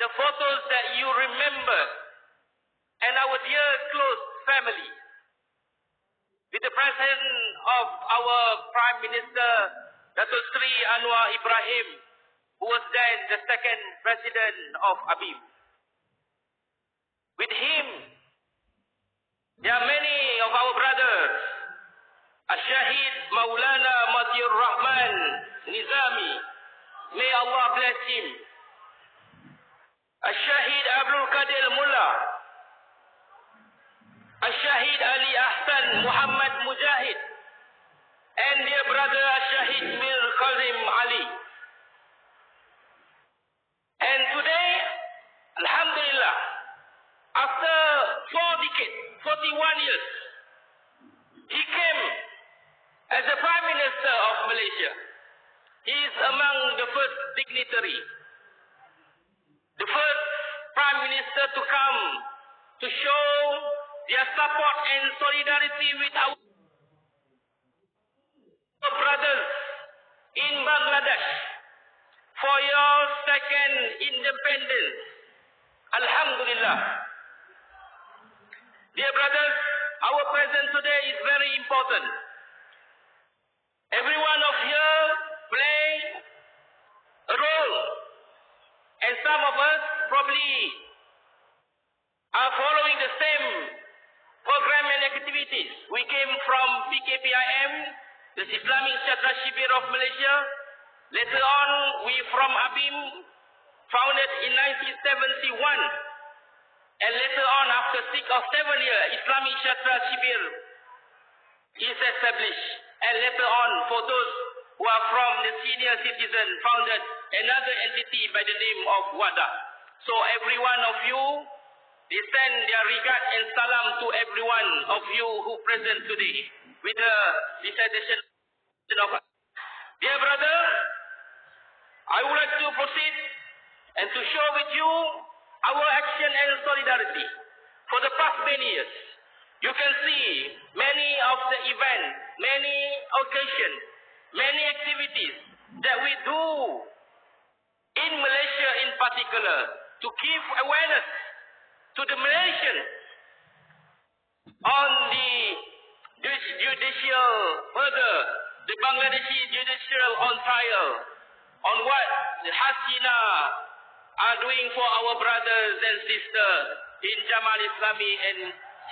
the photos that you remember, and our dear close family, with the presence of our Prime Minister, Datuk Sri Anwar Ibrahim, who was then the second president of ABIM. With him, there are many of our brothers, Al-Shahid Maulana Matiur Rahman Nizami, may Allah bless him. Al-Shahid Abdul Qadir Mullah, Al-Shahid Ali Ahsan Muhammad Mujahid, and dear brother Al-Shahid Mir Kazim Ali. And today, Alhamdulillah, after 4 decades, 41 years, he came as the Prime Minister of Malaysia. He is among the first dignitary, the first Prime Minister to come to show their support and solidarity with our brothers in Bangladesh for your second independence. Alhamdulillah. Dear brothers, our presence today is very important. Every one of you play a role, and some of us probably are following the same program and activities. We came from PKPIM, the Islamic Chatra Shibir of Malaysia. Later on, we from ABIM, founded in 1971. And later on, after 6 or 7 years, Islamic Chatra Shibir is established. And later on, for those who are from the senior citizen, founded another entity by the name of WADA. So every one of you, they send their regard and salam to every one of you who present today with the recitation of. Dear brother, I would like to proceed and to show with you our action and solidarity. For the past many years, you can see many of the events, many occasions, many activities that we do in Malaysia in particular to give awareness to the Malaysians on the judicial murder, the Bangladeshi judicial on trial, on what the Hasina are doing for our brothers and sisters in Jamaat Islami and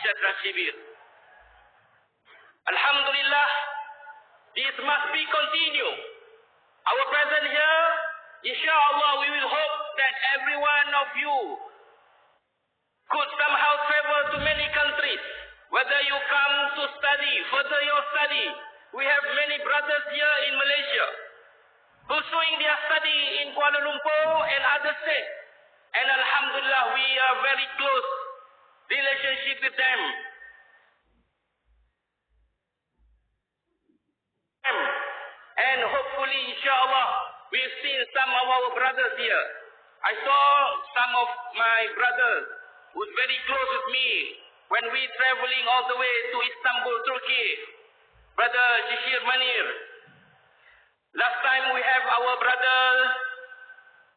Chatra Shibir. Alhamdulillah, this must be continued. Our presence here, inshallah, we will hope that every one of you could somehow travel to many countries. Whether you come to study, further your study. We have many brothers here in Malaysia pursuing their study in Kuala Lumpur and other states. And Alhamdulillah, we are very close relationship with them. And hopefully, inshallah, we've seen some of our brothers here. I saw some of my brothers who's very close with me when we traveling all the way to Istanbul, Turkey. Brother Shishir Manir. Last time we have our brother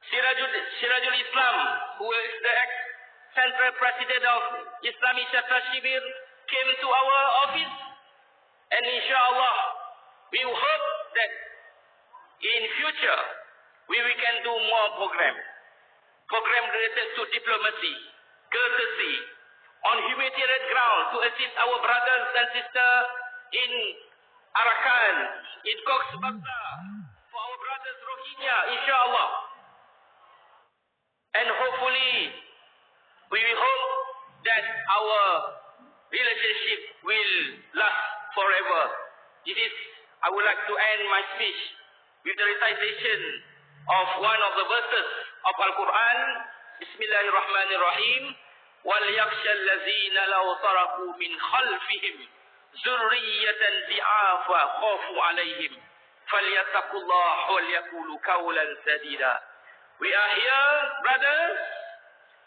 Sirajul Islam, who is the ex-central president of Islamic Chatra Shibir, came to our office. And inshallah, we hope that in future, we can do more program related to diplomacy, courtesy, on humanitarian ground to assist our brothers and sisters in Arakan, in Cox's Bazar, for our brothers Rohingya, inshallah. And hopefully, we will hope that our relationship will last forever. I would like to end my speech with the recitation of one of the verses of Al-Quran. Bismillahirrahmanirrahim. وَلْيَخْشَى الَّذِينَ لَوْ تَرَكُوا مِنْ خَلْفِهِمْ ذُرِّيَّةً ضِعَافًا خَافُوا عَلَيْهِمْ فَلْيَتَّقُوا اللَّهَ وَلْيَقُولُوا قَوْلًا سَدِيدًا. We are here, brothers.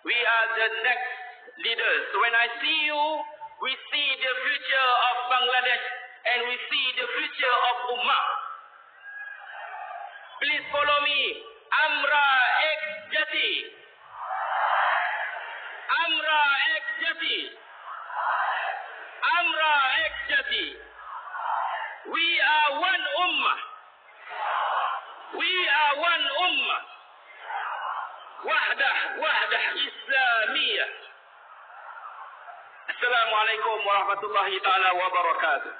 We are the next leaders. When I see you, we see the future of Bangladesh and we see the future of Ummah. Please follow me. Amra Ek Jati. وحدة إسلامية. السلام عليكم ورحمة الله تعالى وبركاته.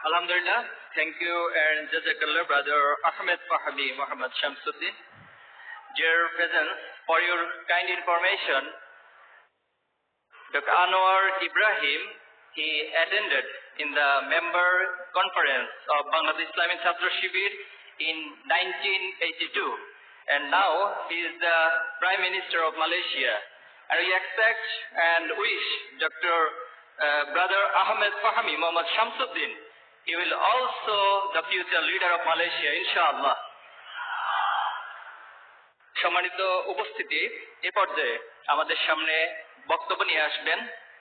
Alhamdulillah, thank you and Jazakallah brother Ahmed Fahmi Muhammad Shamsuddin. Dear presence, for your kind information, Dr. Anwar Ibrahim, he attended in the member conference of Bangladesh Islamic Chhatra Shibir in 1982, and now he is the Prime Minister of Malaysia. And we expect and wish Dr. Brother Ahmed Fahmi Muhammad Shamsuddin, he will also the future leader of Malaysia, inshallah. সম্মানিত উপস্থিতি, এ পর্যায়ে আমাদের সামনে বক্তব্য নিয়ে আসবেন